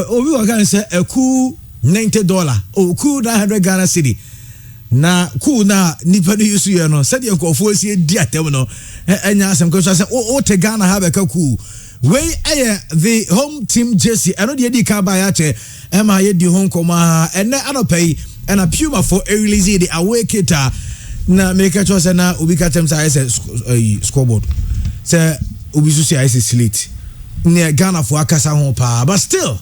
obi wa kan say a cool $90 or cool 900 Ghana cedi na cool na nipa no yusu ye no said yankofo sie di atem no enya asem ko say o te Ghana have a cool wey the home team jersey eno de di ka ba ya che ema ye di home koma ene anopay and a Puma for a release the away kita na make a choice na obi ka tem say scoreboard say obi so say slate near Ghana for akasa ho pa but still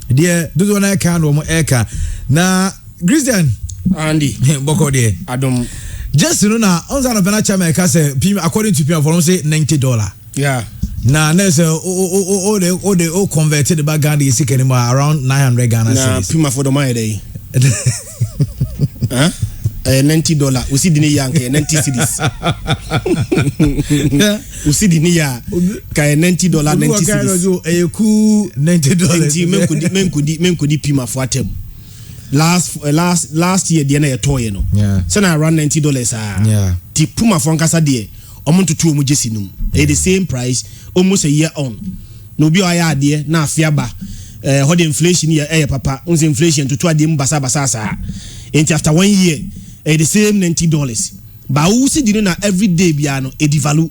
there do one can no eka na Christian Andy boko there Adam just you know na on za no benacha me ka say according to Puma for say $90 yeah na next o converted the back Ghana is anymore around 900 Ghana cedis Puma for the my day huh $90 we see the year $90 cedis we see the year kai $90 $90 cedis e ku $90 men could Puma for atem last year the na toy no so na around $90 yeah the Puma for nkasa de omo tutu omo jesi num the same price almost a year on no bi aya de na afiaba how the inflation here papa unse inflation to ade mbasa sa and after 1 year the same $90 but who see you know every day bia no e devalue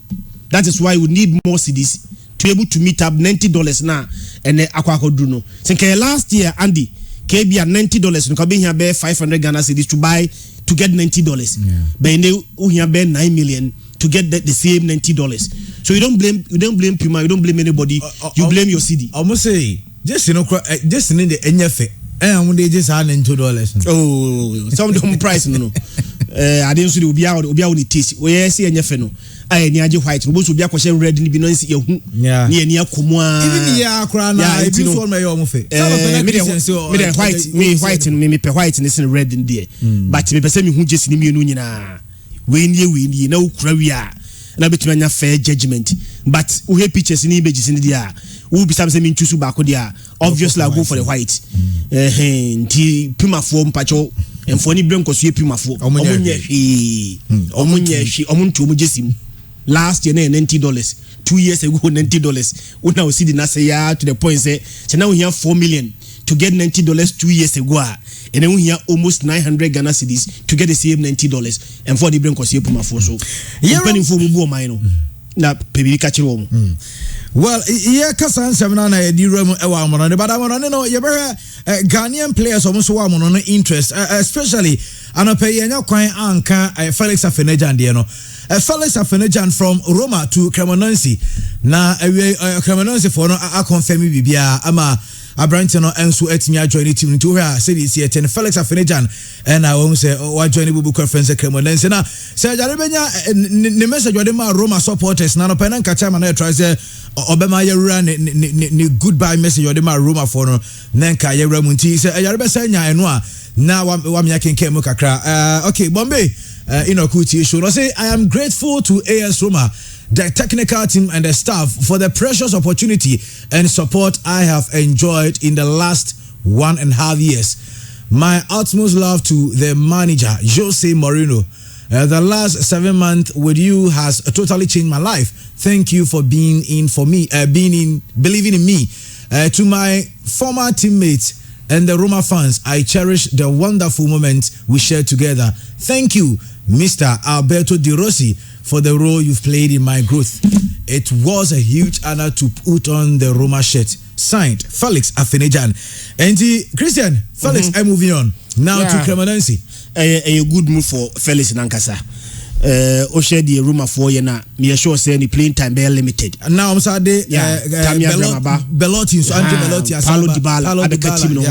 that is why we need more cedis to be able to meet up $90 now and akwakodu no since last year Andy ke bia $90 no ka be here be 500 Ghana cedis to buy to get $90 but they who here be 9 million to get the same $90 so you don't blame Puma, you don't blame anybody, you blame your city. Almost say just you know just in the enyefe when they just had $2 oh some of them price no I didn't see obi a the taste we say enyefe no I ni age white no so obi akose red ni bi no nsi ehu ni ani akomo a even ya akra na e bi so me yo mo fe me white me pe white ni sin red in there but me pese me hu jesi ni mienu nyina we ni na ukura wi a na betumi anya fair judgment but we have pictures ni images in there who be some say me choose back there obviously I go for the white nti Puma for mpacho enfo ni brenko so Puma for omunye hwi omuntu omu jesi last year na $90 2 years ago $90 una see the nasaya to the point say now we have 4 million to get $90 2 years ago and then we have almost 900 Ghana cedis to get the same $90 and for the brain cause Puma for so depending for mu mine na pebi ka chiro mu well yeah kasan semina na edi ram e wa amono ne bada amono no ye better Ghanaian players almost wa amono no interest especially anope yenya kwan anka Felix Afenejan de no Felix Afenejan from Roma to Cremonense na Cremonense for no a confirm bibia ama Abrante no enso etimi join team to where say this year ten Felix Afenejan and I won't say what join bubu conference Cremonense na say jare benya ne message wade ma Roma supporters na no penan kacha ma na try say obema yewura ne goodbye message wade ma Roma for no nanka yewura munti say jare be say nya eno a na wa me yakenke mu kakra okay Bombay Inokuti show say I am grateful to AS Roma, the technical team and the staff for the precious opportunity and support I have enjoyed in the last 1.5 years. My utmost love to the manager Jose Mourinho. The last 7 months with you has totally changed my life. Thank you for being in for me, believing in me. To my former teammates and the Roma fans, I cherish the wonderful moments we shared together. Thank you, Mr. Alberto Di Rossi, for the role you've played in my growth. It was a huge honor to put on the Roma shirt. Signed, Felix Afenejan. And Christian, Felix, I'm moving on now to Cremonense. A good move for Felix Nankasa. Oshe the Roma for you now. Me sure say any playing time very limited. Now I'm sorry. Belotti, so Andre Belotti, Paulo Dybala, Abeka team no.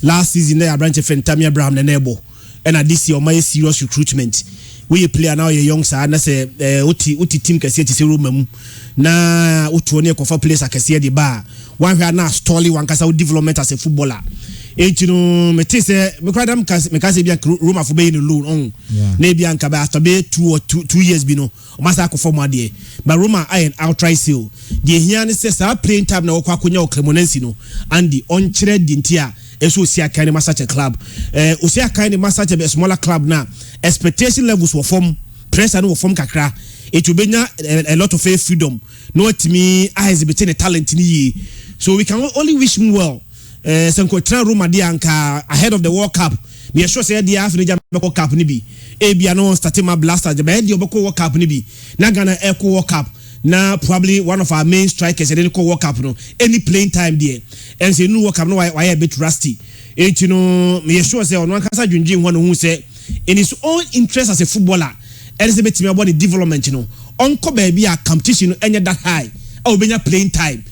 Last season there, Branch friend Tammy Abraham Nenebo. And at this year, my serious recruitment. We player now, a young side, and say, Uti team can see to see room. Na Utuone Kofa place I can see the bar. One who are now stalling one casa development as a footballer. You know, me say, me quite am me can say be Roma for being alone on. Maybe anka ba after be 2 years be no. Masa ko form ade. But Roma I outright sale. The here says our playing time na okwa konya o Cremonense no. And the on chere dintia. Eso see a kind of such a club. See a kind of such a smaller club now. Expectation levels were form, pressure no form kakra. It will be a lot of freedom. No to me, I has between a talent in ye. So we can only wish him well. senko tra Roma dia anka ahead of the World Cup me sure say dia Africa World Cup ni bi ebia no start my blasters be dia obeko World Cup ni bi na Ghana Eco World Cup na probably one of our main strikers at the World Cup no any playing time there and say no World Cup no why a bit rusty you know me sure say on one kasa dwunjin ho no hu say in his own interest as a footballer Elizabeth me about the development you know onko baby a competition any that high or benya playing time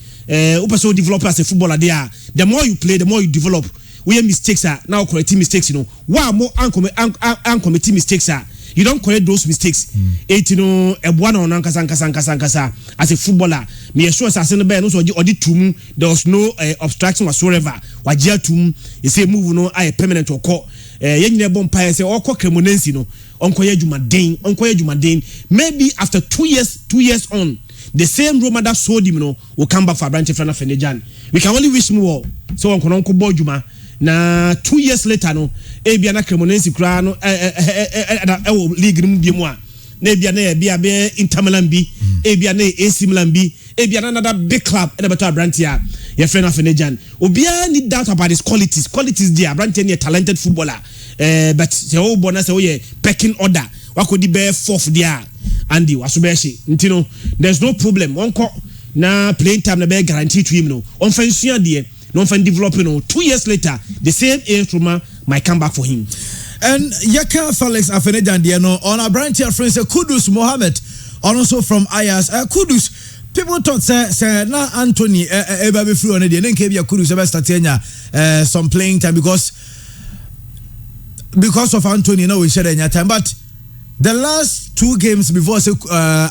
so develop as a footballer there the more you play the more you develop we have mistakes are now correcting mistakes you know why more uncommitting mistakes are you don't correct those mistakes you know a one on ankasa as a footballer me sure as no be no so odi tum there was no obstruction whatsoever wajia tum you say move no I permanent okọ yenyine bom pa say okọ cremonensi no onko ye jumaden maybe after 2 years on the same Roma that sold him no will come back for Branche Frana Fenejan. We can only wish more so on kononko bojuma na 2 years later no ebia na cremonensi kra no league rim bi mu a na ebia na bia be Inter Milan bi ebia na AC Milan bi ebia na another big club e beto Branche a ye Frana Fenejan obia need doubt about his qualities there Branche a talented footballer but the whole bonus say pecking order wakodi be fourth there Andy wasubeshi ntino there's no problem onko na playing time na be guarantee to him no on fansia there no fan developing no 2 years later the same age Roma might come back for him and Yaka Felix Afenejan there no on a branch here friends Kudus Mohammed also from Ayas Kudus people thought say na Anthony eba be free on there then kebi Kudus eba start some playing time because of Anthony now we share any time but the last 2 games before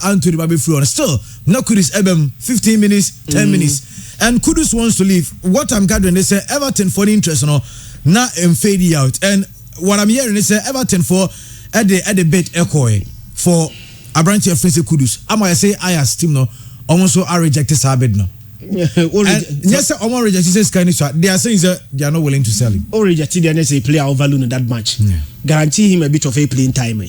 Anthony Babi free on still no Kudus Ebem 15 minutes 10 minutes and Kudus wants to leave. What I'm gathering they say Everton for the interest no na fade out and what I'm hearing they say Everton for at the bit echoing for a branch of Francis Kudus. Am I say Ayas team no almost so are rejected Sabed no. Yes, sir. Omo rejected says kind of they are saying that they are not willing to sell him. Or rejected and say player of value in that match. Guarantee him a bit of a playing time.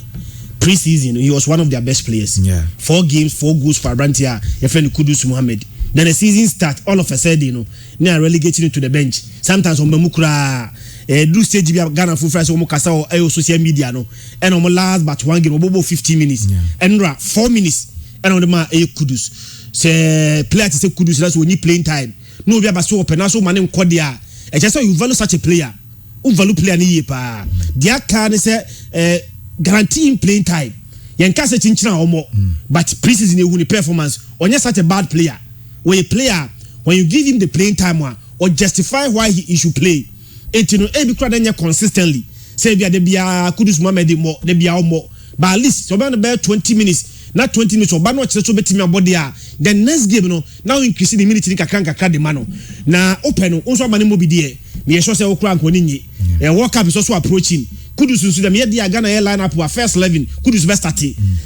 Pre-season, he was one of their best players. 4 games, 4 goals for Brantia, your friend Kudus Mohammed. Then the season start, all of a sudden, you know, now relegating to the bench. Sometimes on Bamukra, do stage Ghana full friends, Omokasa or social media, no, and on last but 1 game, about 15 minutes, and 4 minutes, and on the man, Kudus. Say, player to say Kudus, that's when you playing time. No, we have so open, also man in Kodia. And just so you value such a player, who value player ni pa. Dia can say, guarantee him playing time. Yanka se chinchina omo, but pre-season you win performance. On just such a bad player, when a player when you give him the playing time or justify why he should play, it you know every crowd then consistently. Say they be a Kudus Mohammed more, they be more, but at least so about 20 minutes. Not 20 minutes or but not so better me body the next game no now increasing the minute kakra the mano na open also mani mo bi there me sure say okra nko ninyi World Cup is also approaching Kudus so dem here dia Ghana line up our first 11 Kudus best start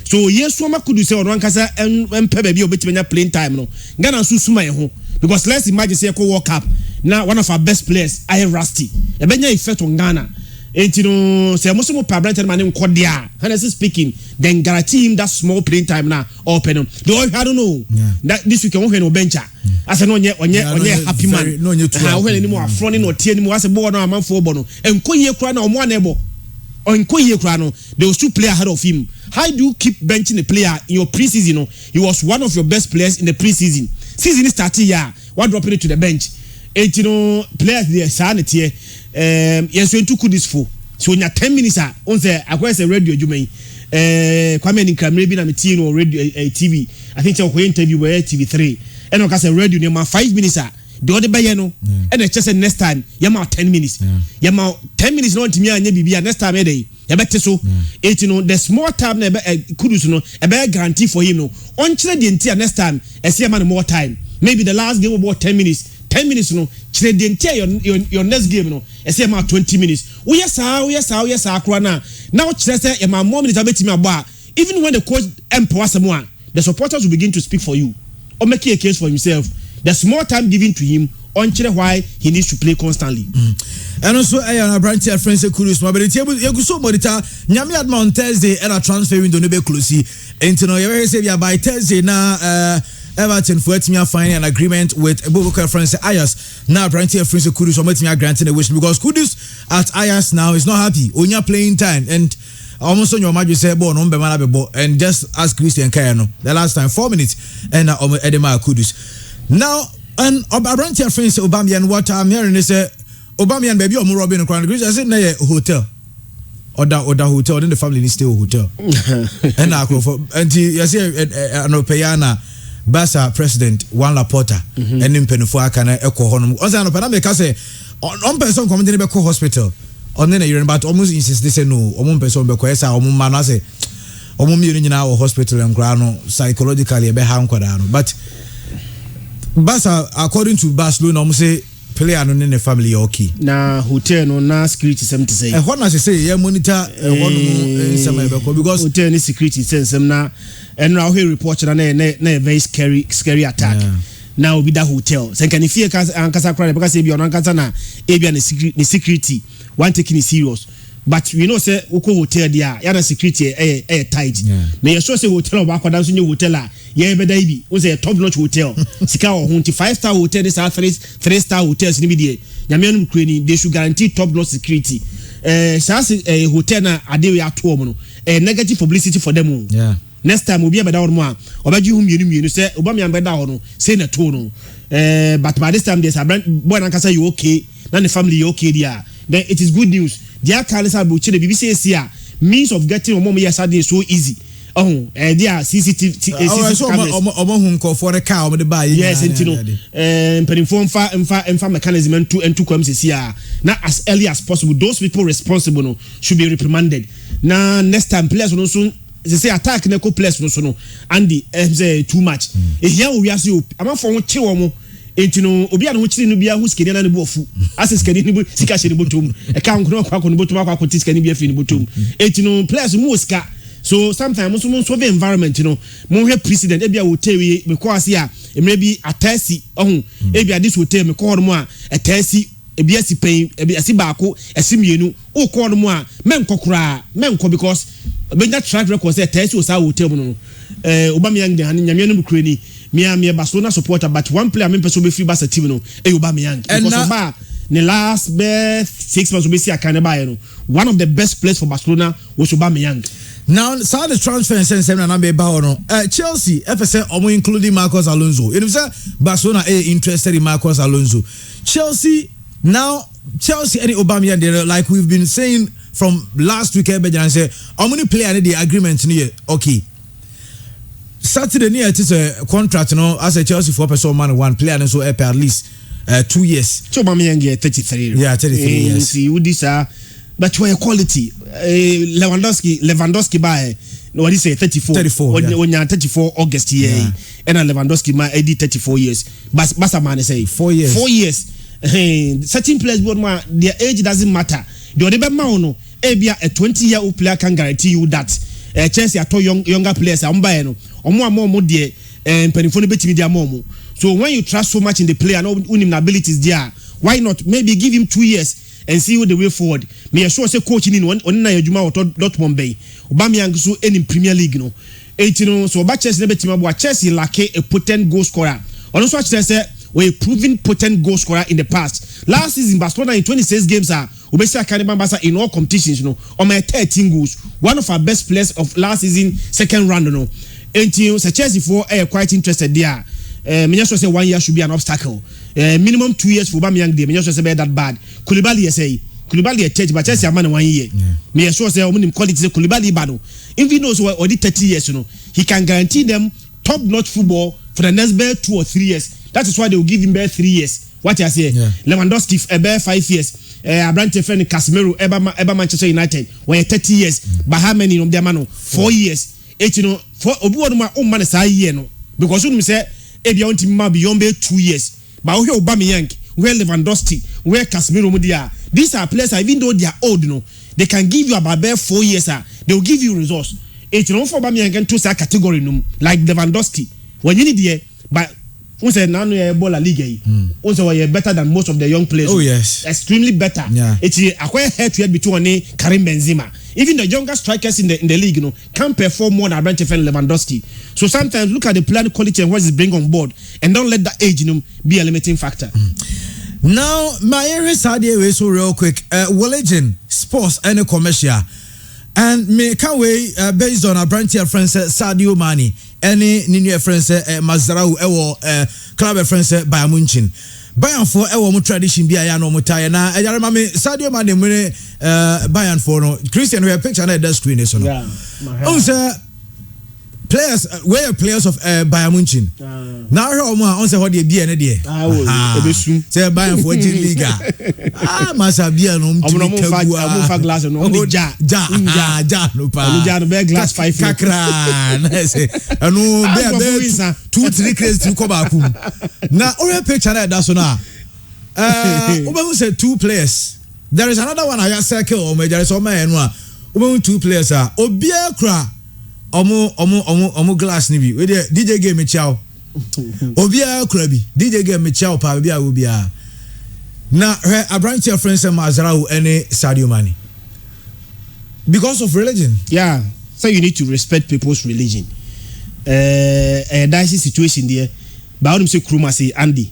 so yes so ma Kudus say on one kasa empe ba bi obetime playing time no Ghana so suma ye ho because let's imagine say ko World Cup now one of our best players I Rusty e benya effect on Ghana. You know, say most of my brother man in Kodia, honestly speaking, then guarantee him that small playing time now. Open him. I don't know. That this week on no bencher. I said no, happy man. No, you anymore fronting or tearing more as a board or a man for bono. And Koye Krano or one able. Or in Koye Krano, there was 2 players ahead of him. How do you keep benching a player in your preseason? He was one of your best players in the preseason. Season is starting here. What dropping it to the bench? You know, players there, sanity. Yes, we took this for. So in 10 minutes, on say I a radio you may Kwame Nkram maybe na meeting or radio TV. I think you interview where TV3. And I say radio near 5 minutes. The other by no, and I just said next time, Yama 10 minutes. Yama 10 minutes not to me and BB next time a day. Yabete so, it you know, the small time Kudus no, a better guarantee for him no. On the entire next time, I see a man more time. Maybe the last game about 10 minutes. 10 minutes no chire the entire your next game no I say about 20 minutes we yes akwa na now chire say e ma more minutes abetimi abo even when the coach empower someone the supporters will begin to speak for you or make a case for himself the small time given to him on chire why he needs to play constantly and also na branch here friends Kudus but the table you go so monitor nyame adma on Thursday and a transfer window no be close into no you say by Thursday na Everton for etimi finding an agreement with Abubakar France Ayas. Now Branty France Kudus or etimi granting a wish because Kudus at Ayas now is not happy. Onya playing time and almost on your match you say bo no be mana be bo and just ask Christian Kayano the last time 4 minutes and Edema Kudus. Now and Branty France Aubameyang what I'm hearing is Aubameyang baby omo Robin Crown Christian say na hotel. Other hotel, then the family needs stay hotel. And I go for and you say no payana Basa president Juan Laporta and in Penufua can echo honum. Also no Panama say on person coming to the hospital. On then you but almost insist they say no, on person be kwesa o man say o mu in our hospital and grano psychologically be ham kwadano. But Basa according to Barcelona almost say player no in the family okay na hotel no na security something say e what na say yeah monitor one some because hotel ni security sense na and now he report na very scary attack now be that hotel say can if you ankasa cry because e be on ankasa na e be na security one taking it serious but we know say uko hotel dia ya na security tight na you sure say hotel ba kwadan so new hotel a yeah be dai bi we say top notch hotel sika o hunti 5-star hotel this are 3-star hotels ni bi dey nyame anu kreni they should guarantee top notch security hotel na ade we ato omo no negative publicity for them next time obi abeda wo mo a obaji hu mienu say Aubameyang beda ho no say na to no but by this time there's a boy na kasa you okay na the family you okay dia then it is good news their careless abuchi the BBC say means of getting omo yesterday so easy there CCTV omo hu nko for the car omo the buy yes intino mfa mechanism and to come see na as early as possible those people responsible no should be reprimanded na next time players no so they say attack na ko players no so no and the too much here we are so am for won che omo entino obi an ho chiri no bia hu skeni na ne bo ofu access skeni ni bo sika hye ne botom e ka nkono kwa no botom akwa ko skeni bia fi ne botom entino players mu sika so sometimes mo so the environment mo hwe president e bia hotel we me ko ase a emre bi atasi e bia this hotel me ko mo a atasi e bia si pen e bia si baako esi mienu o ko mo a men kokora men ko because benya track record say atasi o sa hotel no Aubameyang de han nyame no kreni me Barcelona supporter but one player me person be free Barca team no Aubameyang because Oba the last best 6 months we see Akaneba no one of the best players for Barcelona was Aubameyang. Now so the transfer and send na be ba no Chelsea FSA omo including Marcos Alonso you know say Barcelona interested in Marcos Alonso Chelsea and Aubameyang they like we've been saying from last week and say how many player the agreement near okay Saturday near it is a contract as a Chelsea for person man one player and so at least 2 years. So Aubameyang 33. Yeah, 33 years. See who this but where quality Lewandowski by what is say 34 when you 34 August year and Lewandowski my 34 years but Barca man say 4 years certain players but their age doesn't matter the other man no a 20-year-old player can guarantee you that Chelsea are younger players no omo there penifo no betimi dia momo so when you trust so much in the player no unim abilities there why not maybe give him 2 years and see the way forward me sure say coach ni on na adwuma wo Dortmund bay Aubameyang so in Premier League no so ba Chelsea na betimi abo Chelsea lack a potent goal scorer on so say we proven potent goal scorer in the past last season Barcelona in 26 games obesi Akaneba Barca in all competitions on my 13 goals one of our best players of last season second round until Chelsea for quite interested there me just say 1 year should be an obstacle minimum 2 years for Aubameyang there me just say that bad Koulibaly say Koulibaly church but Chelsea man 1 year me just say omunim quality Koulibaly bado if he knows what 30 years he can guarantee them top notch football for the next 2 or 3 years that is why they will give him 3 years what I say Lewandowski 5 years Abrante friend Casemiro eba Manchester United when 30 years but how many of them 4 years for obi wonu ma man say year no because you say ebia unti ma beyond 2 years but we Aubameyang we Lewandowski we Casemiro mu dia these are players even though they are old they can give you about 4 years they will give you results for Aubameyang to say category like Lewandowski when you need there but we say now no Ebola league we say we are better than most of the young players yes extremely better it's acquire head to head between Karim Benzema even the younger strikers in the league, can perform more than Brent and Lewandowski. So sometimes look at the player quality and what is bring on board, and don't let that age, be a limiting factor. Now, my area is so real quick. Religion, sports, and commercial. And me can we based on a branch of friends Sadio Mane, any new friends Mazarau club friends Bayern Munich. Bayern for our tradition be a no mutaya na me Sadio Mane mune Bayern for no Christian we picture na the screen is no. Yeah. Players where players of Bayern Munich. Now here on say what dey be na dey. Say Bayern for Liga. Masa bia no fa glass no ja no pa. Ja no be glass 5 kakra na say anu be 2-3 crazy to come back. Now our picture na that so na. Oba say 2 players. There is another one I circle o me there is o man no. Oba 2 players ah. Obia kra omo glass ni bi we dey DJ game chow obia kura bi DJ game chow pa bia obia na a branch of friends Mazarau any Sadio Mane because of religion. Yeah, so you need to respect people's religion. A dicey situation there but I don't say Kruma say Andy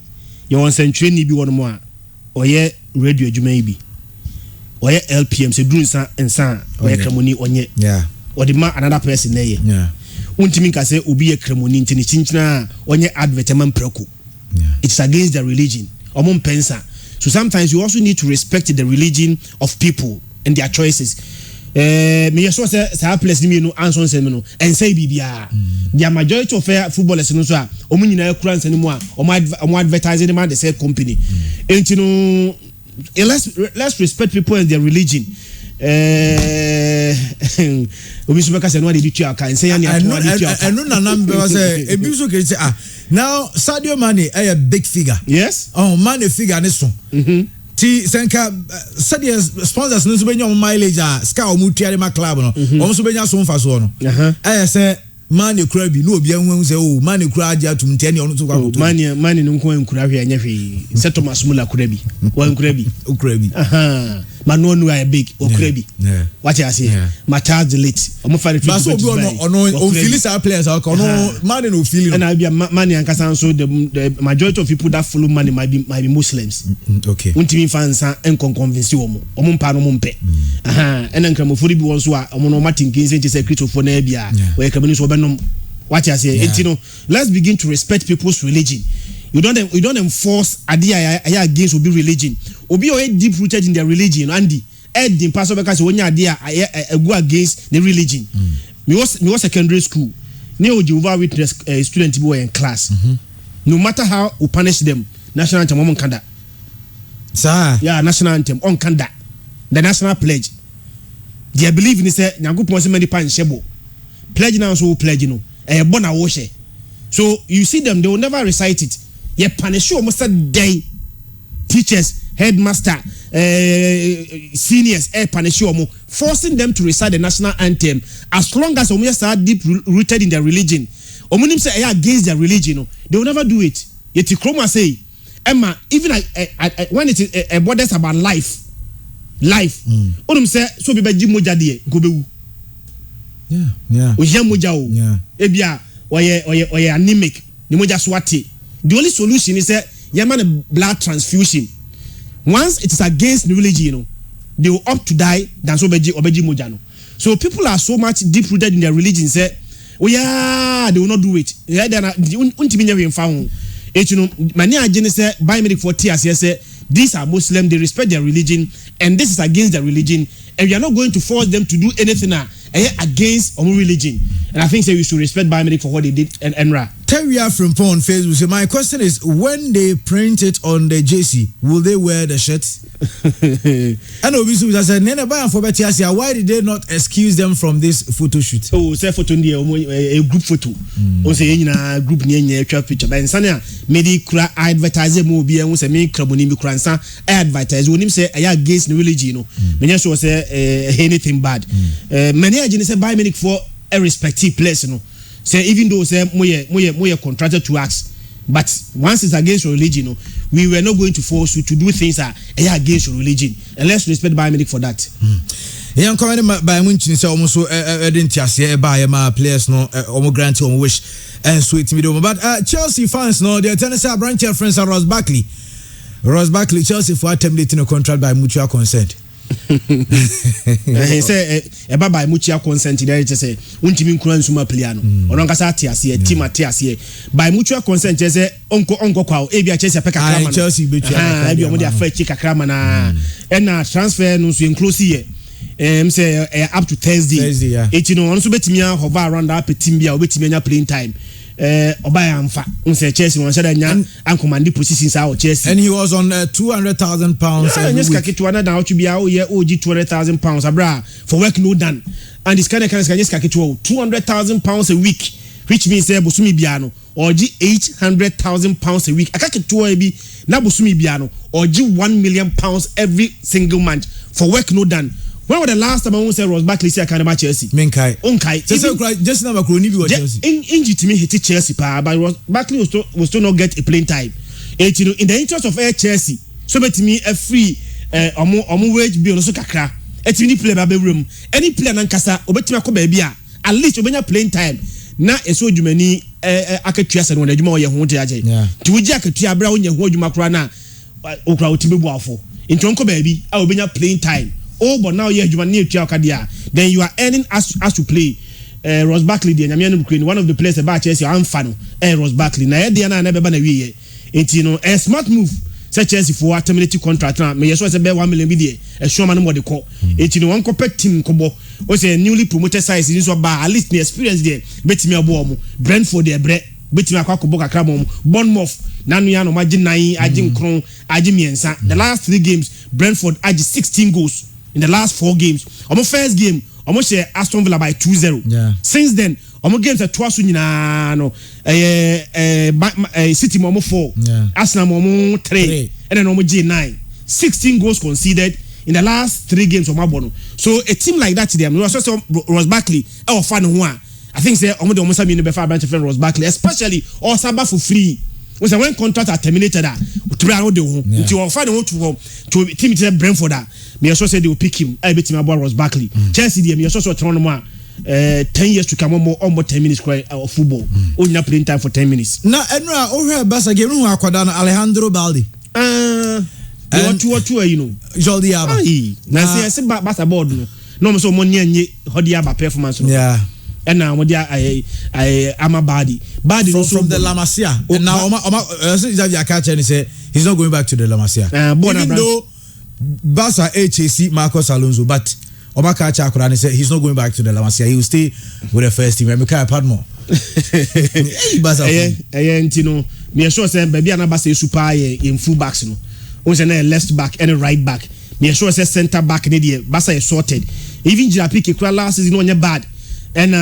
you want century ni bi one more or ye radio juma bi or ye LPM say do nsa or ye kramoni onye. Yeah. Or the man another person there. Yeah. Untimi ka say obi e kremoni ntini chinchina onye advertisement preko. Yeah. It's against the religion. Omon pensa. So sometimes you also need to respect the religion of people and their choices. Me yeso say place ni me no answer say me no and say bibia. The majority of footballers no so a omo nyina ekura nsa ni mu a omo advertising man the said company. Enti no let's respect people and their religion. Obi so beka say no dey do tua kan say ya no na number say ebi so ke say now Sadio Mane a big figure. Yes. Oh Mane figure ne so. Ti senka Sadio sponsors no so benya mileage ska o mu tua ma club no. O so benya so mfa so no. Say Mane kura bi no obi anhu say oh Mane kura aja atum ntia ne ono so kwa. Mane no nko nkura hwe anya hwe. Se Thomas Muller kura bi. Wa nkura bi. Okura bi. Manu no are big okura bi. What you say? My charge late. Omo fa but so bi ono feel our players are ono Mane no feel. And I be Mane ankasa so the majority of people that follow Mane might be Muslims. Okay. Untimi fans en convince omo mpa no mpe. And nkramofori bi won so a omo no matinkin say secretary for na bia. We kramani so what you say? Let's begin to respect people's religion. You don't enforce idea against obi religion. Obi are deep rooted in their religion. Andy, the pastor because when you idea go against the religion. Me was secondary school. Ne Jehovah Witness student boy in class. No matter how we punish them, national anthem on kanda. Sir. Yeah, national anthem on kanda. The national pledge. They believe in say nyankopon se many pan shebo. Pledge now so pledge no. Bona woshe. So you see them, they will never recite it. Ye punish you almost a day. Teachers, headmaster, seniors, punish you forcing them to recite the national anthem as long as are deep rooted in their religion. Omunim say against their religion, they will never do it. Yet Kroma say, Emma, even when it is borders about life. Onum say so be moja die gobewu. Yeah. Oya moja o. Yeah. Ebia oye anemic. Ni moja swati. The only solution is yaman blood transfusion. Once it is against the religion, they will opt to die than so obeji moja no. So people are so much deep rooted in their religion say, oh yeah, they will not do it. Yeah, they are untimi nyawe mfa. Many agents say biomedic for tears say these are Muslim, they respect their religion, and this is against their religion, and we are not going to force them to do anything against our religion. And I think we should respect biomedic for what they did and ENRA. Terry from on Facebook. So my question is, when they print it on the JC, will they wear the shirt? And obviously, I said, why did they not excuse them from this photo shoot? Oh, say photo a group photo. Say a group near picture. But in Sanya, maybe advertise mo be and say me kraboni mi kransa advertise. When him say I against the religion, many so say anything bad. Many agents say biomedic for a respective place, say even though say we contracted to us, but once it's against religion, we were not going to force you to do things that are against your religion, and let's respect biomedic for that. Yan comment by Munchi say almost didn't ase buy my players no almost grant on wish and sweet me but Chelsea fans no their Tennessee branch friends are Ross Barkley, Chelsea for terminating a contract by mutual consent. He say eba by mutual consent there just say untimi nkura nsuma player no ono nkasa ate ase team ate ase by mutual consent just say onko kwa e bia Chelsea peka krama Chelsea betua e bia mo dia fa chika krama na na transfer no so enclose here say up to Thursday it you know ono so betimi hover around that team bia obetimi anya playing time Obaya Amfa, unse Chelsea, one said, and command positions out Chelsea. And he was on £200,000. And yes, Kakituana now to be out here, OG £200,000 abra for work no done. And this kind of yes, Kakituo, £200,000 a week, which means Busumi Biano, or G £800,000 a week. I can't to be Nabusumi Biano, or G £1 million every single month for work no done. When was the last time I said Ross Barkley say I can't match Chelsea? Menkai. Just now Chelsea. Injury to me hit Chelsea, but Ross Barkley will still not get a playing time. It you know in the interest of Chelsea, so bet me a free omo wage bill so kakra. Et me play baby room. Any player nankasa obetime ko baby a at least obenya playing time. Na eso dwumani akatua se no na dwuma ye ho te agye. Ti wogi akatua bra wo nya ho dwuma kra na okra otibe buafo. Nti onko baby a obenya playing time. Oh, but now you are near Chakadia. Then you are earning as to play. Ross Barkley, the Ukraine, one of the players about Chelsea, I'm fan. Ross Barkley. Now, Diana never been a year. It's you know a smart move. Such Chelsea for a terminated contract. Now, may you say about 1 million video. A showman what they call. It's you know one compared team combo. Was a newly promoted size in this one, at least the experience there. Bet me a bomb. Brentford their bread. Bet me a Boka Cramon. Bournemouth. Nanuano, Majin Nai, Ajim Kron, Ajim Yensa. The last 3 games, Brentford added 16 goals. In the last 4 games, on my first game, almost share Aston Villa by 2-0. Yeah. Since then, on my games at twice no, City Momo 4, Arsenal Momo 3, and then Momo J9. 16 goals conceded in the last 3 games of Mabono. So a team like that today, I mean, also Ross Barkley, our fan one. I think say almost a minute before branch of Ross Barkley, especially or Saba for free. When contracts are terminated, to find out to team Brentford. Me also said they will pick him. I bet him about Ross Barkley. Chelsea, me also turn 10 years to come more 10 minutes of football. Only playing time for 10 minutes. Now, Enra, over Bassa game, who are Alejandro Baldi. Two, you know, Jordi Alba. Now, I said Bassa board. No, so money and Hodiaba performance. Yeah. And now I am a body from the La Masia. And now Xavier catch and he say he's not going back to the La Masia. Even though Barca HAC Marcos Alonso, but Omaka Chakurani said he's not going back to the La Masia. He will stay with the first team. Mika Padmo. You know, me sure say baby Anabasa super in full backs no. Once a left back and a right back. Me sure say center back ne Barca is sorted. Even Jirapiki last season no bad. And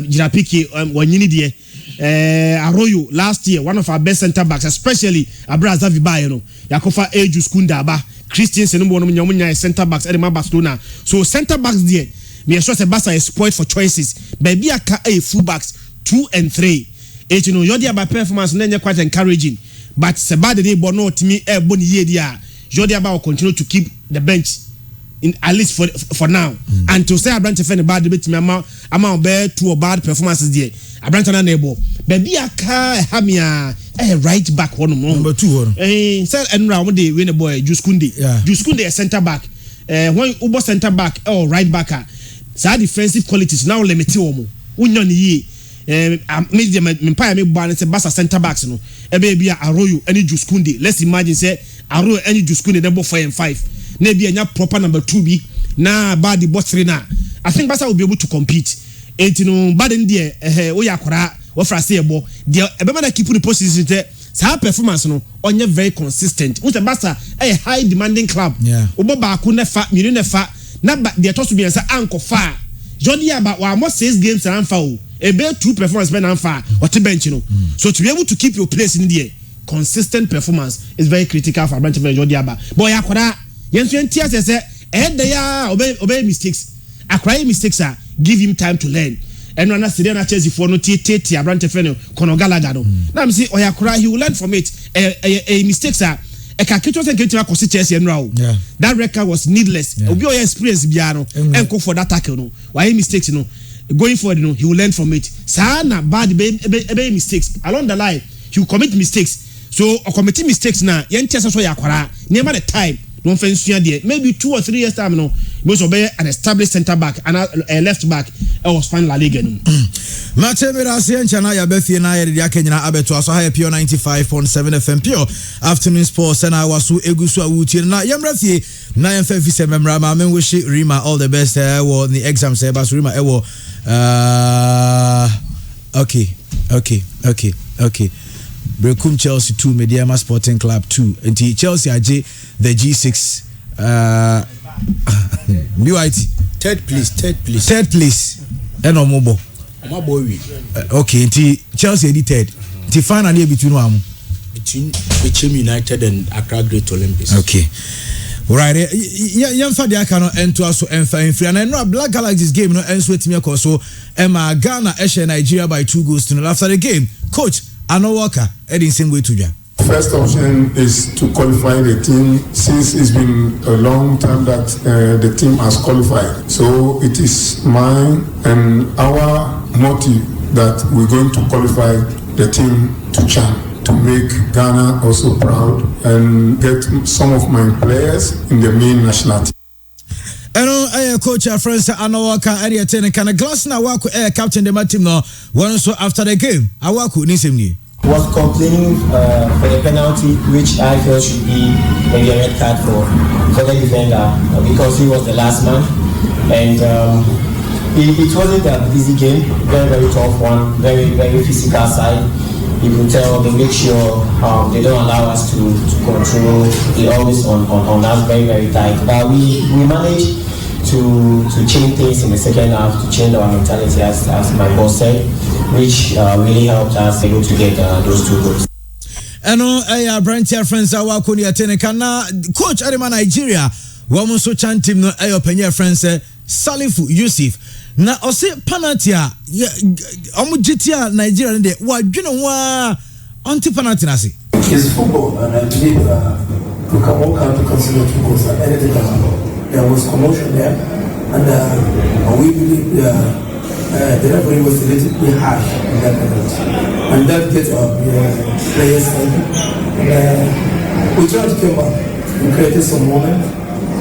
Jirapiki when you need Arroyo last year, one of our best center backs, especially Abraza Vibayeno, Yakofa Ejus Kundaba, Christian Senumo center backs at Barcelona. So center backs there, me sure Barca is spoiled for choices. Baby a full backs 2 and 3. You know, Jordi Alba performance is quite encouraging, but Sebade de Bono to me boni yedia. Jordi Alba will continue to keep the bench. In at least for now, and to say I branch defend bad debate me amount bear 2 or bad performances there. I branch on a neighbor. Baby a car hamia right back one number 2. Say and round day win a boy Juskunde. Juskunde a center back. When Uber center back or right backer. So defensive qualities now limit omo. Unyon ye. Make them empire me ban say Barca center backs no. E baby Arroyo any Juskunde. Let's imagine say Arroyo any Juskunde number 4 and 5. Maybe a proper number 2 be na bad the boss 3 now. I think Barca will be able to compete. And you know, bad in there, Oyakora, what for say about the Ebema keep the position there. Sa performance no onye very consistent. With the Barca a high demanding club. Yeah. Oboba ku nefa, miru nefa, na the toss to be answer anko far. Jordi Alba wa almost 6 games and anfa o. A better 2 performance ben anfa or to bench you know. So to be able to keep your place in there, consistent performance is very critical for branch of Jordi Alba. Boy Akora Yensu Ntia say there obey mistakes. Acquire mistakes are give him time to learn. And when I see na Chelsea for no tete Abrante Feno Kono Gallagher no. Now me say Oyakura he will learn from it. A mistakes are Ekakito say Ketima kosi Chelsea enra. That record was needless. Obi o experience bia no enko for that tackle no. Why mistakes no. Going forward no, he will learn from it. Sana bad be mistakes along the line. He will commit mistakes. So committing mistakes na yente so yakwara. Never the time. Don't fence there. Maybe 2 or 3 years time no. Most of an established centre back and a left back. I was fine La Liga no. Matche mirasi enchana ya bethi na yedi ya Kenya abeto aso haya Pure 95.7 FM Pure Afternoon Sports na wasu egusu awuti na yamrafi na yemfe vise memra ma men wish Rima all the best wo the exams bas Rima ewo okay Brekum Chelsea 2 Mediama Sporting Club 2 and Chelsea AJ the G6 BYT third place eno mobo okay nti Chelsea edi third nti final near between between United and Accra Great Olympics. Okay right yamfa dia ka no ento aso emfa enfria na no Black Galaxies game no enso etimi akoso Emma Ghana eshe Nigeria by 2 goals to 0 after the game. Coach Ano Walker heading same way to Jah. First option is to qualify the team since it's been a long time that the team has qualified. So it is mine and our motive that we're going to qualify the team to CHAN, to make Ghana also proud and get some of my players in the main national team. Coach friends Ano Walker area 10 kana glass na wako captain the team no one so after the game awaku nisemni was complaining for the penalty, which I felt should be maybe a red card for the defender because he was the last man, and it wasn't a easy game, very tough one, very physical side. You could tell they make sure they don't allow us to control. They always on us very tight, but we managed to change things in the second half, to change our mentality as my boss said, which really helped us able to get those 2 goals. Brantia friends our Kuni Atenekana coach Arima Nigeria woman so CHAN team no penya friends Salifu Yusuf na ose penalty Nigeria de wa dwene wa anti penalty na se. It's football and I believe we can walk out to consider 2 goals and anything can happen. There was commotion there, and we believe the referee was a little bit harsh in that penalty, and that gets our players angry. We tried to come back, we created some moment,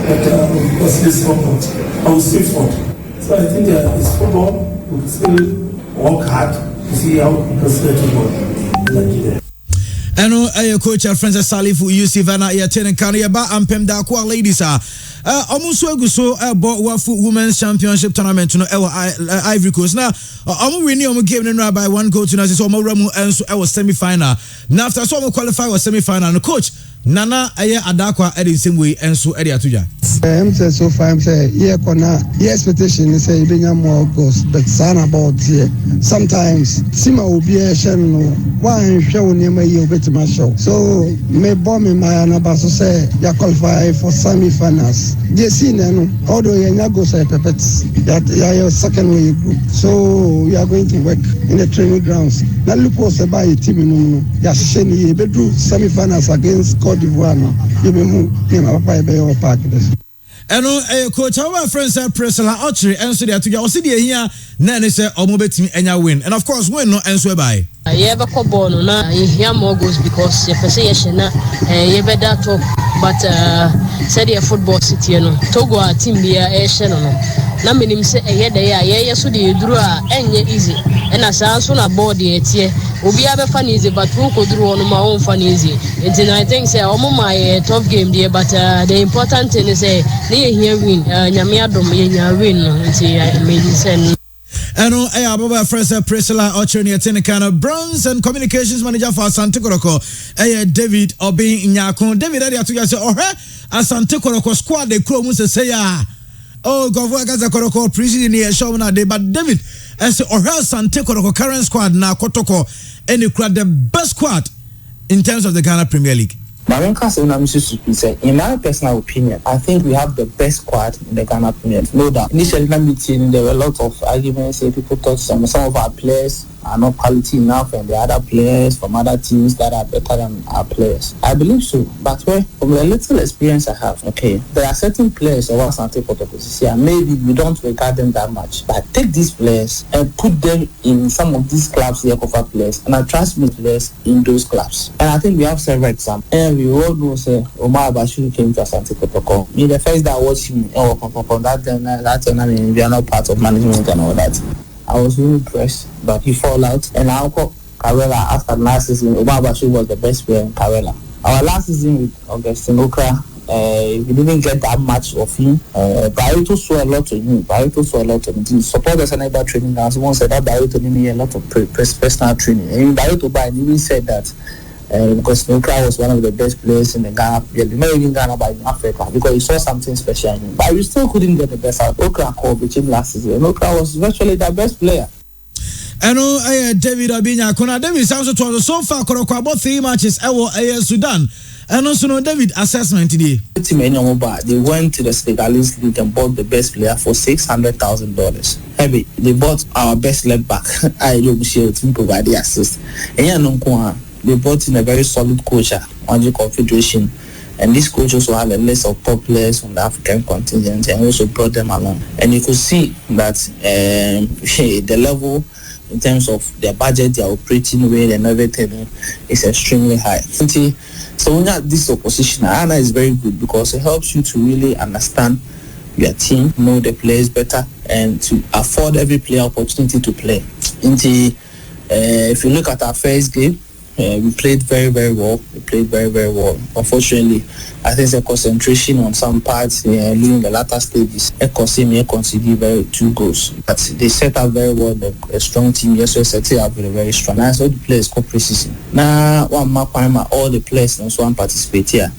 but because this football, I was still fought. So I think it's football. We can still work hard to see how we can still to go. Coach friends Salifu Yusuf na yatene kanu ba ampem da kwa ladies omuso eguso wafu women's championship tournament no Ivory Coast na omu win omu game no by 1 goal to na so omu ramu enso semi final na after so omu qualify was semi final no coach Nana adakwa the same way enso atuja say so far say kona expectation is say bring more goals but sana about here sometimes sima obi no one show nema ye obetima show so me bomb my anabaso say ya qualify for semi finals they see no although ya go say pepet ya second way group so we are going to work in the training grounds na lupo se by team no ya sheni bedru semi finals against Cote d'Ivoire no you be mu na papa be your park this. Coach our friends Priscilla Archery enso dey atoja o se dey hia na ne say omo betimi enya win and of course win no enso by ye be ko ball no na hia more goals because ye pese ye shena ye be that top but said ye football city no Togo a team bia e she no na menim se ye dey a ye so dey duru a enye easy and asa so na board ye tie obi a be fa easy but who ko duru no ma won fa easy and I think say omo my tough game there but the important thing is say here win nyame adom ye nya win no nti me say Ababa friends Priscilla Archery Atenekana Bronze and Communications Manager for Asante Koroko David Obi Nyako David ade atoja say Asante Koroko squad de kro mu say ya Governor Gaza Koroko president here show na dey but David say Asante Koroko current squad na Kotoko any crowd the best squad in terms of the Ghana Premier League. In my personal opinion, I think we have the best squad in the Ghana Premier League. No doubt. Initially, there were a lot of arguments. People thought some of our players are not quality enough and the other players from other teams that are better than our players. I believe so, but from the little experience I have, okay, there are certain players who are Asante Kotoko, and maybe we don't regard them that much, but take these players and put them in some of these clubs, the Ekofa players, and I trust me players in those clubs. And I think we have several examples. And we all know, say, Omar Bashu came to Asante Kotoko. Me, the first that I watched him, we are not part of management and all that. I was really impressed, but he fall out. And I got Karela after last season. Omar Bashu was the best player in Karela. Our last season with Augustine Okra, we didn't get that much of him. Barreto saw a lot of him. The supporters and about training now. Someone said that Barreto needed a lot of personal training. And Barreto even said that because Snooker was one of the best players in the Ghana, not even Ghana, but in Africa, because he saw something special in him. But we still couldn't get the best out. Okra called with him last season. Okra was virtually the best player. And David Abinya, David sounds to so far about 3 matches. Sudan. And also, no David assessment today. They went to the Senegalese league and bought the best player for $600,000. Heavy. They bought our best left back. I don't share to provide the assist. And they brought in a very solid coach on the confederation. And this coach also had a list of top players from the African contingent and also brought them along. And you could see that the level in terms of their budget, their operating rate and everything is extremely high. So when you have this opposition, ANA is very good because it helps you to really understand your team, know the players better, and to afford every player opportunity to play. If you look at our first game, we played very, very well. Unfortunately, I think the concentration on some parts during the latter stages, it conceded 2 goals. But they set up very well, a strong team. Yes, we set it up with a very strong. And so the players called preseason. Now, all the players also want to participate here.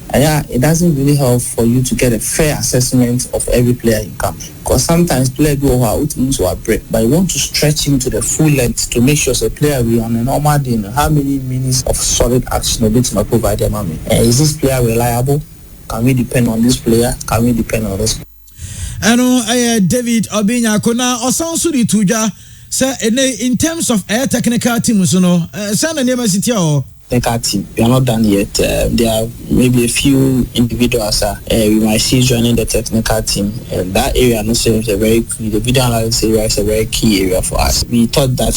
And it doesn't really help for you to get a fair assessment of every player in camp. Because sometimes players go out into a break, but you want to stretch him to the full length to make sure the player will on a normal day know how many minutes of solid action will be to provide them. Is this player reliable? Can we depend on this player? Can we depend on this player? David Obinya Kona Osansuri Tuja say in terms of air technical teams, San and City technical team. We are not done yet. There are maybe a few individuals we might see joining the technical team. And that area is a very key. The video analysis area is a very key area for us. We thought that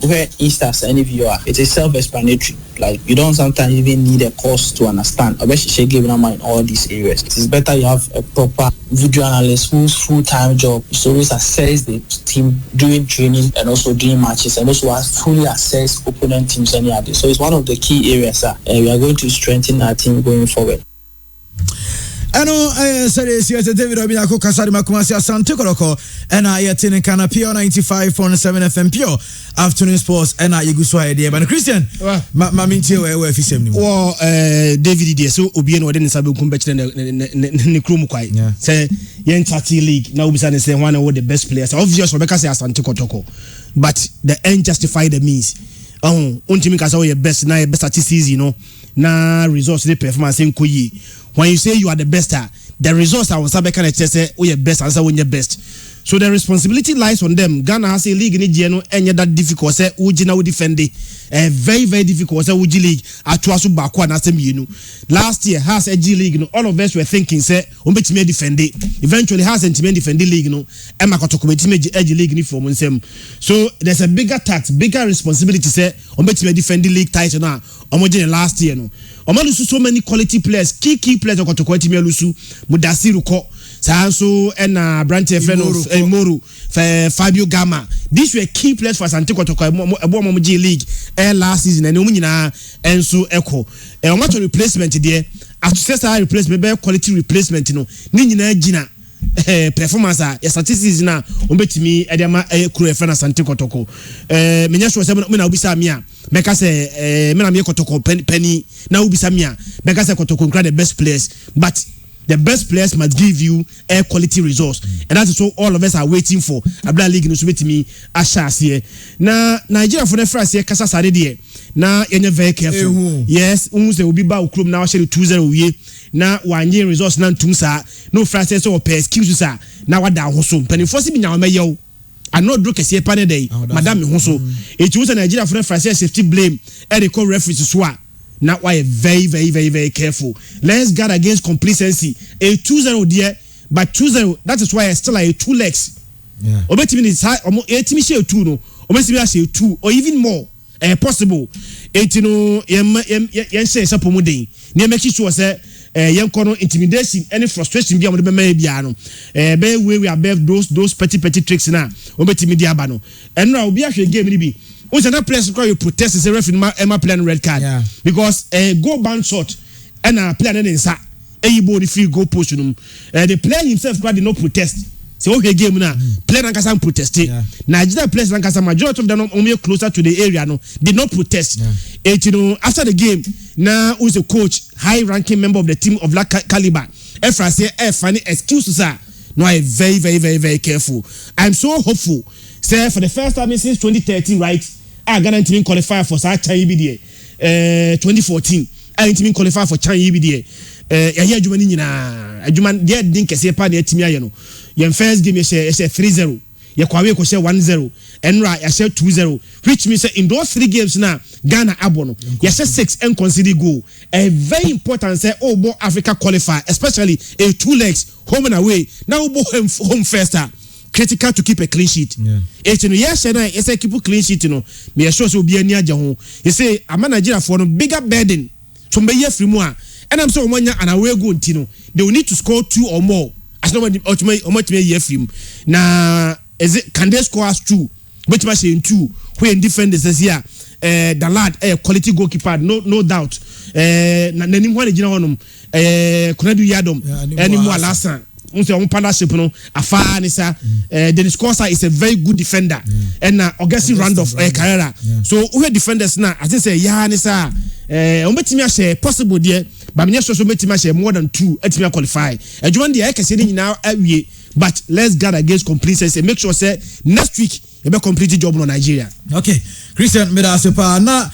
where instance any viewer, it is self-explanatory. Like you don't sometimes even need a course to understand. I bet she gave them in all these areas. It is better you have a proper video analyst whose full-time job is always assess the team during training and also during matches, and also has fully assess opponent teams any other. So it's one of the key areas we are going to strengthen our team going forward. David Obinako Kasari Makumasi Asante Koroko and I at in Kana Pure 95.7 FM Pure Afternoon Sports and I Yuguswa idea. But Christian, Maminti, where if you David Dia, so Obian or didn't Sabu Kumbach and Krum Kwai. Say, Yen Tati League, now we say one of the best players. Obviously, Rebecca says Asante Kotoko, but the end justify the means. Untimika saw your best, now your best at season, na resource the performance in Koyi. When you say you are the best, the results are Sabeka and say, oh, your best answer when you're best. So the responsibility lies on them. Ghana has a league in the and that difficult. Say, Ujina will defend it. Very, very difficult. Say, Uji League. Atuasu Bakwa and Asem, last year has a G League. All of us were thinking, say, Umbetime defend it. Eventually has Entime defend the league. Emma Kotokumetime G League for Monsem. So there's a bigger tax, bigger responsibility. Say, Umbetime defend the league title now. Omojine last year. Omalusu so many quality players, key players of Kotokumetime Lusu, Mudasiru Ko. Sanso and Brante friend of Moru Fabio Gama. These were key players for Santiago Toko G League last season and Umina and so Echo. And what replacement there? As successor replacement, quality replacement, Nina Gina performance statistics na umbetimi edema crew friend Santiago Toko. Menyasho se me na ubisa mia. Beka se me na me Kotoko penny na ubisa mia. Beka se Kotoko nkra the best players, but the best players must give you a quality resource, and that is what all of us are waiting for. Abla League no submit me ashas here. Na Nigeria for the first year kasa sare there. Na yenye very careful. Yes, unse obi ba ukrom na wahye 2-0 wie. Na wanye resource na ntum sa. No France so per excuse sa. Na wada ho so. Penifo si bi nya o meyew. ano do kese pa ne dey madam me ho so it was Nigeria for France safety blame e dey call referees so a now why very careful. Let's guard against complacency. A 2-0 there, but 2-0 that is why I still like 2 legs. Yeah. Obetimi is high or 2 no. Obetimi say 2 or even more possible. Etino yen say sapomodin. Ne make sure say yen kono intimidation any frustration bi amode be bia no. Be we are above those petty tricks na. Obetimi dia ba no. Enra obi ahwe game ni bi. Once another place call you protest is a referee Emma playing red card because goal ban shot and a player in sa anybody free goal post the player himself did not protest. So okay game now player Lankasa protested. Nigeria players Lankasa majority of them only closer to the area no did not protest. After the game now who's the coach high ranking member of the team of that caliber Efra say funny excuses are no I very careful. I'm so hopeful say for the first time since 2013 right Ghana team qualify for Chan EBD 2014 team qualify for Chan EBD ya adwuma ni nyina adwuma de din kese pa de atimi aye no your first game is 3-0 ya kwawe ko 1-0 enra ya 2-0 which means in those 3 games now Ghana abono ya 6 and concede goal a very important say bo Africa qualify especially a 2 legs home and away now bo home first critical to keep a clean sheet. It's no yes and I say keep a clean sheet no. Me sure so be any aja ho. You say I'm Nigeria for no bigger burden. To be here free more. And I'm so manya and away go ntino. They will need to score 2 or more. As no ultimate year film. Na is it can they score us 2? Which match in 2 when defenders this year the lad quality goalkeeper no doubt. Na nim one gina honum Kunadu Yadom anymore last time. On partnership no afa ni sa Dennis Kosa is a very good defender and Augustine Randolph Carrera so who defenders na I think say ya ni sa on betimi share possible there but me so betimi share more than 2 etimi qualify adwuma dey ekese ni nyina awie but let's guard against complacency make sure say next week you be complete job no Nigeria. Okay Christian Medasepa na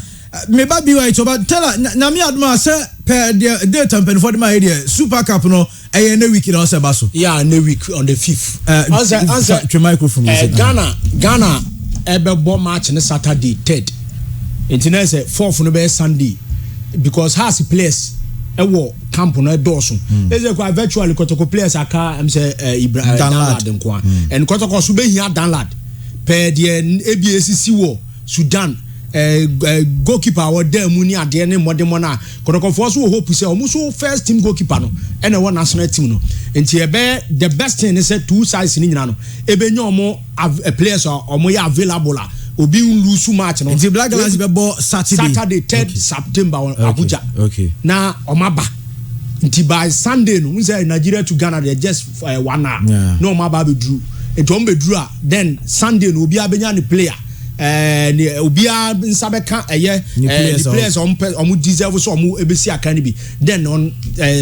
me ba bi wa ito but tell na me adma say per the time for the my Super Cup no na week na say baso na week on the 5th answer to microphone Ghana ebe match na Saturday 3rd intina say 4th no be Sunday because has players ewo camp no doso eze kwa virtually kotoko players aka am say Ibrahim download nko and kotoko so be hia download per the ABACC wo Sudan goalkeeper wa dem ni ade ne modemo na kotoko for so hope say omuso first team goalkeeper no and one national team no enti ebe the best thing is 2 sides ni nyina no ebe nya omo players omo ya available obi lose match no enti Black Lions be bo Saturday 3rd September Abuja okay na omaba enti by Sunday no we say Nigeria to Ghana they just 1 hour no omaba be drew enti ombe drew then Sunday no obi abenya ni player obia nsabeka the players omu deserve so omu ebesi akani bi then on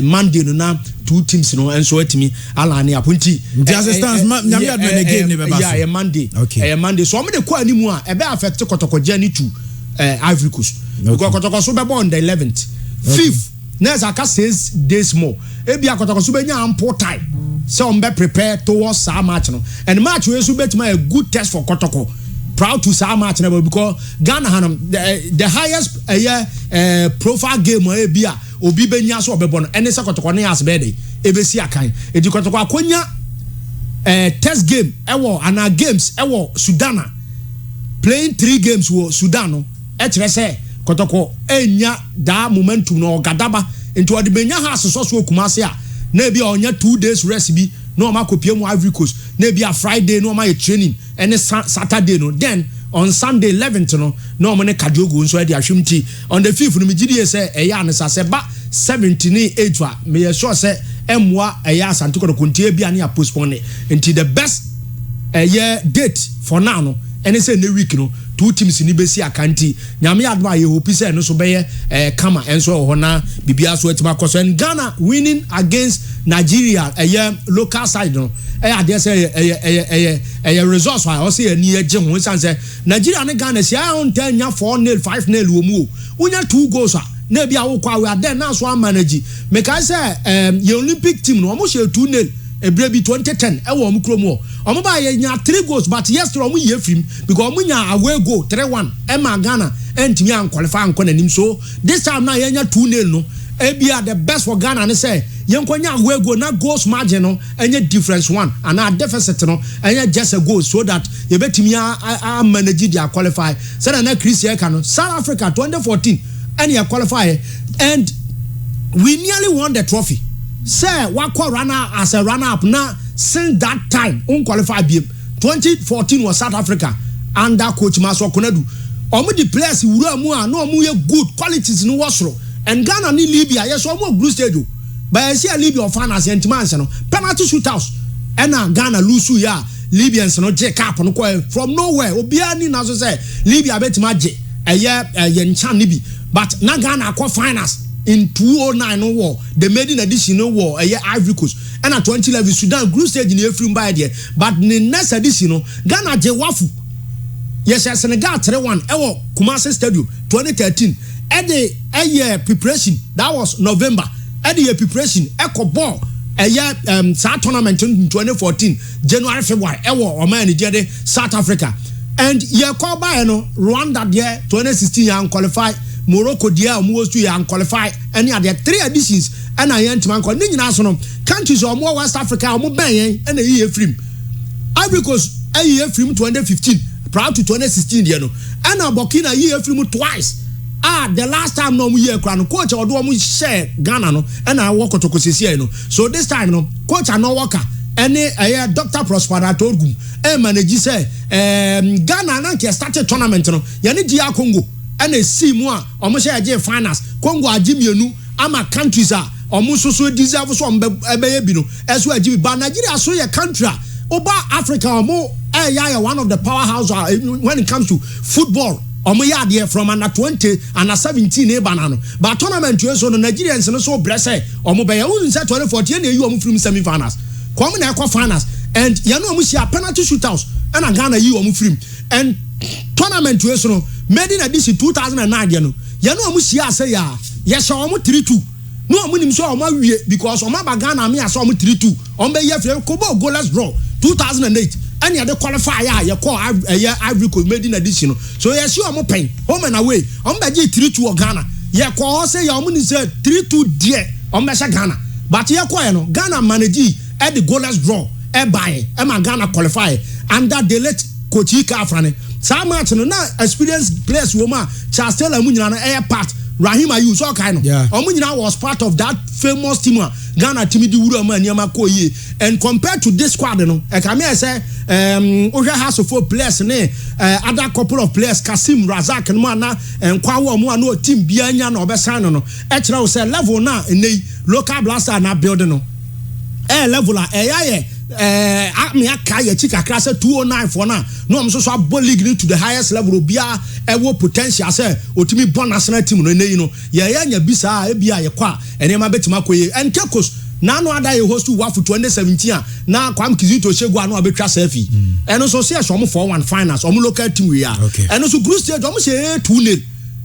Monday no na 2 teams no enso etimi alani apunti the assistance nyame admen again ne be ba so Monday so omu de ko animu a ebe affect kotoko journey to Ivory Coast because kotoko so be on the 11th 5th next aka 6 days more ebi akotoko so be nya ample time so on be prepare towards sa match no and match we so betima a good test for kotoko proud to say match never because Ghana hanum the highest profile game ebia obi benya so obebo no ene sekotoko ne as be dey ebesi akan edi kotoko akonya test game ewo ana games ewo Sudan playing 3 games wo Sudan no e kire say kotoko enya da momentum no gadaba into odi benya ha so Kumasi a na bia onya 2 days rest bi no ma kopie mu Ivory Coast na bia Friday no ma training and Saturday no then on Sunday 11th no ne Kadiogo nso e dey ahwemti on the 5th no me gidi say eya ne sa se ba 78 wa me sure say emwa eya asante ko kontie bia ne postpone until the best date for now no and say ne week no 2 teams ni besi akanti nyame adwa ye hope say no so be kama enso ho na bibia so etima koso and Ghana winning against Nigeria local side no ade say results why o say ni eje ho san say Nigeria ne Ghana si on ten nya 4-0 5-0 wo mu unya 2 goals na bia wo kwa we ade na so manage make I say your Olympic team no mo share 2-0 ebre bi 2010 e wo omkrom wo omo ba ye nya 3 goals but yesterday omo ye film because omo nya away goal 3-1 e ma Ghana entimi an qualify an konanim so this time na ye nya 2-0 no ebia the best for Ghana ne say ye nkonya away goal na goals margin no enye difference one and our deficit no enye just a goal so that ye betimi a manage their qualify say na Chris Eka no South Africa 2014 and ye qualify and we nearly won the trophy. Say wako runner as a runner up now since that time unqualified BM 2014 was South Africa under coach Maso Konadu. Omo the players wura mu a no omo ye good qualities no wasro and Ghana ni Libya yes omo group stage but I see Libya finals entimanse no penalty shootouts and Ghana lose ya Libyans no je cap no from nowhere obia ni na so say Libya betima je ye nchan ni bi but na Ghana akwa finals in 2009 no war the maiden edition no war Ivory Coast and at 2011 Sudan group stage in Efrim by there but the next edition no Ghana je wafu yes Senegal 3-1 ewo Kumasi Stadium 2013 year preparation that was November year preparation echo ball sa tournament in 2014 January February ewo oman Nigeria South Africa and ye call by no Rwanda there 2016 and qualify Morocco dia almost to and qualify any other 3 editions and I ent man call ni national countries or more West Africa or more ben and a year film Ivory Coast a year film 2015 prior to 2016 you know and Burkina year film twice the last time no year crown coach or do share Ghana no and I walk to Kosisi no so this time no coach and no worker any Dr. Prospera told manage say Ghana na started tournament no yani dia Congo and a see more almost share finance Congo ajimienu ama countries are almost so deserve so ebeyebino as well but Nigeria so your country oba Africa more one of the powerhouse when it comes to football there from under 20 under 17 banana but tournament so the Nigerians no so blessed omo be you say 2014 you omo from semi finals come na finals and you know omo share penalty shootouts and Ghana you omo from and tournament so no made in edition 2009 you know omo share say yes omo 3-2 no omo nim so omo wie because omo ba Ghana me as omo 3-2 omo be ye free kobo goalless draw 2008 and you qualify you call Ivory Coast made in edition so yes you omo pen home and away omo be 3-2 Ghana you call say omo ni say 3-2 there omo be Ghana but you call no Ghana manage at the goalless draw buy and Ghana qualify and that they let coach Ika Afrane some match no na experienced players woman Charles Taylor munyina na air part Rahim Ayew so kind of was part of that famous team Ghana team di wura ma niam akoye and compared to this squad no e ka me say Oja has of 4 players ne other couple of players Kasim Razak no na nkwawo mo na team bia nya na obesan no e kira wo say level na nei local blaster na build no level me aka ye chika krasa 209 for na no am so abo league to the highest level bia ewo potential say otimi bon national team no nei no ye nya bisa e bia ye kwa enema betima koye and Kekos na no ada ye host to wafu 2017 na Kwam Kizito Shegu anu abetwa selfie eno so say so 4-1 finals omo local team we are eno so group stage omo say 2-0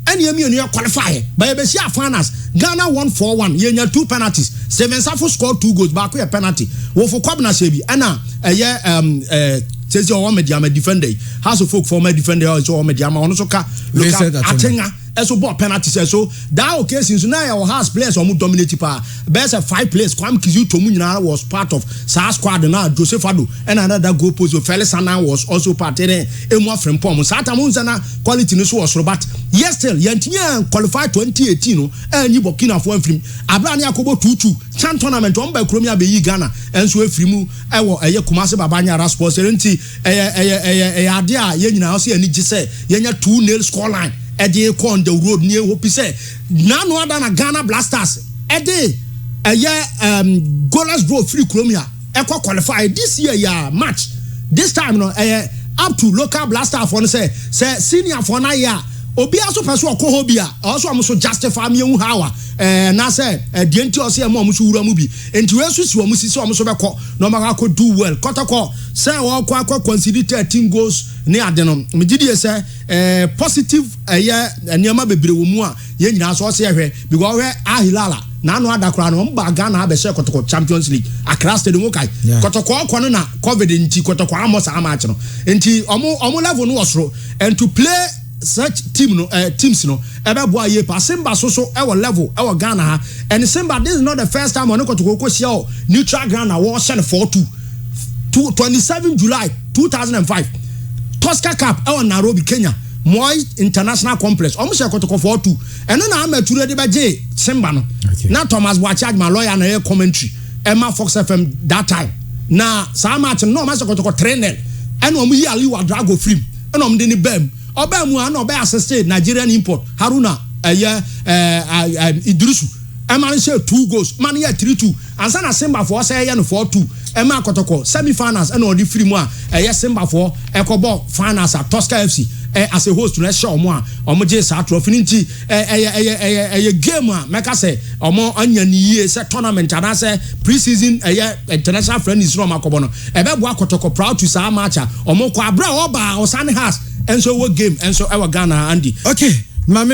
and you qualify by the finals Ghana won 4-1 you 2 penalties 7 Safo scored 2 goals back with a penalty wo for kwabna shebi and says your media defender house of folk former defender also media ono so ka atenga eso ball penalty so that occasion so now our house players omo dominate pa best 5 players Kwam Kizito Munyina was part of SAR squad now Joseph Ado and another goal post Felix Anan was also part there emu from pom sata munzana quality no so was but yes still yantinya qualify 2018 no any Burkina for film abrani akobo 2-2 chan tournament on by Kromia be Ghana and so efrimu ewo Kumasi Babanya Raspors enti ade a ye nyina so ani gise yenya 2-0 score line ede ko on the road near hope say na no other na Ghana Blasters ede goalless draw free Kromia ekwa qualify this year match this time no up to local blaster for say senior for na year obi aso pɛ so ɔkɔ hɔ bi a ɔso ɔmo so justify me hu hawa na sɛ die nti ɔse ɛmo ɔmo so wura mu bi enti we so si ɔmo si ɔmo so bɛkɔ na ɔmo akɔ do well kɔtɔkɔ sɛ ɔkɔ consider 13 goals ne ade no me gidi sɛ positive nneɛma bebre wɔ mu a yɛn nyina so ɔse ɛhwɛ because ɔhwɛ ahilala na no adakora no mba Ghana abɛhyɛ kɔtɔkɔ Champions League Accra Stadium kai kɔtɔkɔ ɔkɔ no na COVID nti kɔtɔkɔ amos match no enti ɔmo level no wɔsoro and to play such teams no ebe boa ye pa Simba so ewo level ewo Ghana ha and Simba this is not the first time on ko share neutral Ghana war share 4-2 27 July 2005 Tosca Cup ewo Nairobi Kenya Moi International Complex omo share kotoko 4-2 and na amature de beje Simba no na Thomas Boachard my lawyer na hear commentary Emma Fox FM that time na sa match no ma share kotoko 3-0 and omo yi Ali Wadrago film and omo de ni bam Oba mu an oba assisted Nigerian import Haruna Idrisu Emma say 2 goals man here 3-2 and sana Simba for say no 4-2 Emma kotoko semi-finals and odi free mu a Simba for ekobo finals at Tosca FC as a host na show mu a omo je sa trophy nti game a meka say omo anya ni yie say tournament and say pre-season international friendlies no makobo no ebe boa kotoko proud to sa match a omo kwa bra oba osane has and so what game and so our Ghana Andy okay mama